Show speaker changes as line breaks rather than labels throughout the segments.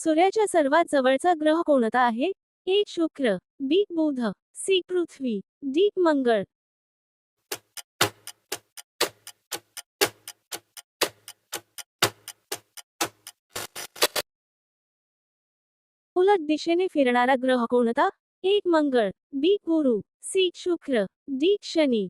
सूर्याच्या सर्वात जवळचा ग्रह कोणता आहे? ए शुक्र, बी बुध, सी पृथ्वी, डी मंगळ. उलट दिशेने फिरणारा ग्रह कोणता? ए मंगळ, बी गुरु, सी शुक्र, डी शनी.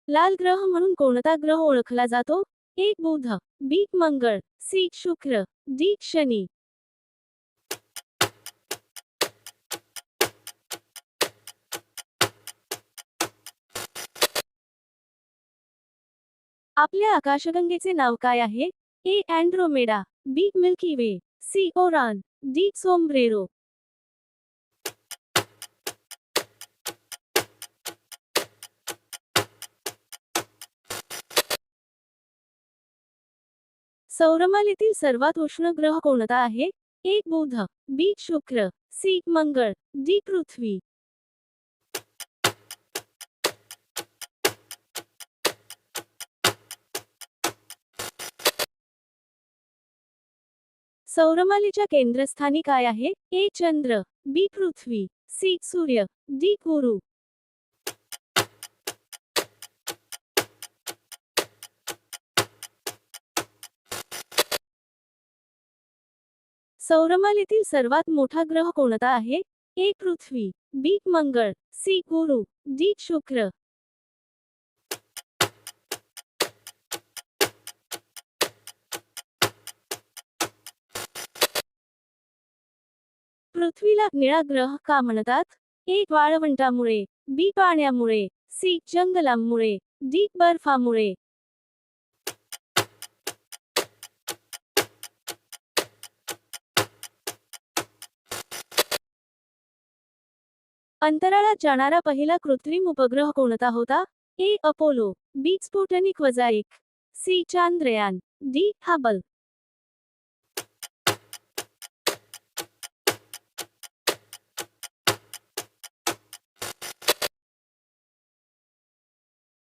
लाल ग्रह म्हणून कोणता ग्रह ओळखला जातो? ए बुध, बी मंगळ, सी शुक्र, डी शनी. आपल्या आकाशगंगेचे नाव काय आहे? ए अँड्रोमेडा, बी मिल्की वे, सी ओरान, डी सोमब्रेरो. सौरमालेतील सर्वात उष्ण ग्रह कोणता आहे? ए बुध, बी शुक्र, सी मंगळ, डी पृथ्वी. सौरमालेच्या केंद्रस्थानी काय आहे? ए चंद्र, बी पृथ्वी, सी सूर्य, डी गुरु. सौरमालेतील सर्वात मोठा ग्रह कोणता आहे? ए पृथ्वी, बी मंगळ, सी गुरु, डी शुक्र. पृथ्वीला निळा ग्रह का म्हणतात? ए वाळवंटामुळे, बी पाण्यामुळे, सी जंगलांमुळे, डी बर्फामुळे. अंतराळात जाणारा पहिला कृत्रिम उपग्रह कोणता होता? A Apollo, B Sputnik -1, C Chandrayaan, D Hubble.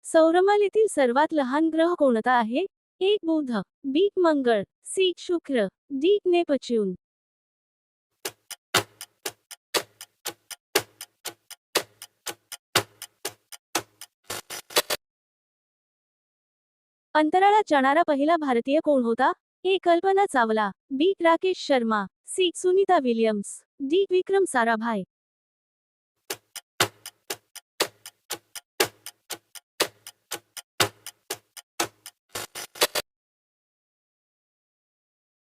सौरमालेतील सर्वात लहान ग्रह कोणता आहे? ए बुध, बी मंगळ, सी शुक्र, डी नेपच्यून. अंतराळात जाणारा पहिला भारतीय कोण होता? A Kalpana Chawla, B Rakesh Sharma, C Sunita Williams, D Vikram Sarabhai.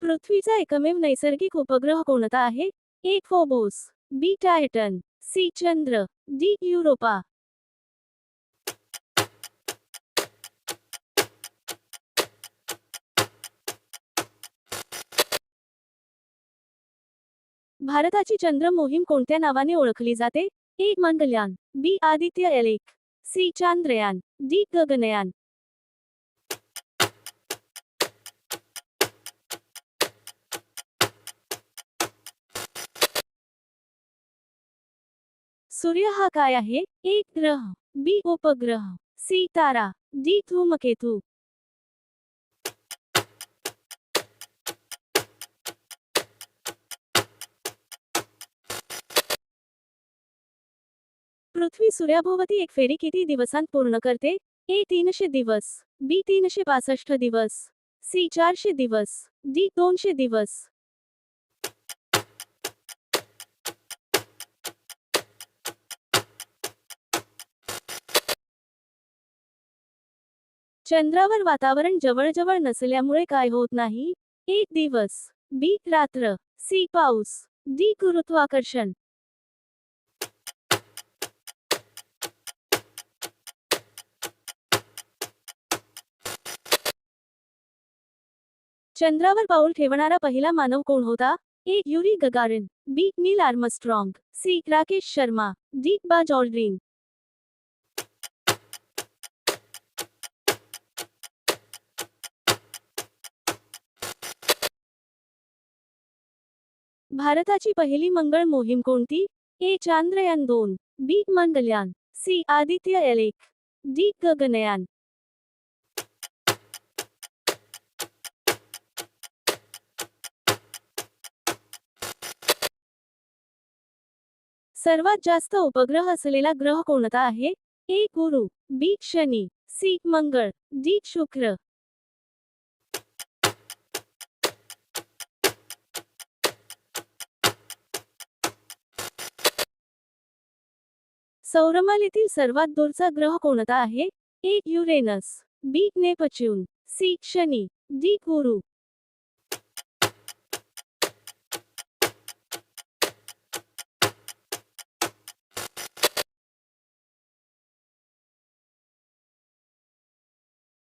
पृथ्वीचा एकमेव नैसर्गिक उपग्रह कोणता आहे? A Phobos, B Titan, C चंद्र, डी युरोपा. भारताची चंद्र मोहीम कोणत्या नावाने ओळखली जाते? A Mangalyaan, B Aditya L 1, C Chandrayaan, D Gaganyaan. सूर्य हा काय आहे? ए ग्रह, बी उपग्रह, सी तारा, डी धूमकेतू. पृथ्वी सूर्याभोवती एक फेरी किती दिवसांत पूर्ण करते? ए 300 दिवस, बी 365 दिवस, सी 400 दिवस, डी 200 दिवस. चंद्रावर वातावरण जवळजवळ नसल्यामुळे काय होत नाही? ए दिवस, बी रात्र, सी पाऊस, डी गुरुत्वाकर्षण. चंद्रावर पाऊल ठेवणारा पहिला मानव कोण होता? A Yuri Gagarin, B Neil Armstrong, C Rakesh Sharma, D Buzz Aldrin. भारताची पहिली मंगळ मोहीम कोणती? A Chandrayaan 2, B Mangalyaan, C Aditya L 1, D Gaganyaan. सर्वात जास्त उपग्रह असलेला ग्रह कोणता आहे? ए गुरु, बी शनी, सी मंगळ, डी शुक्र। सौरमालेतील सर्वात दूरचा ग्रह कोणता आहे? A Uranus, B Neptune, C शनी, डी गुरु।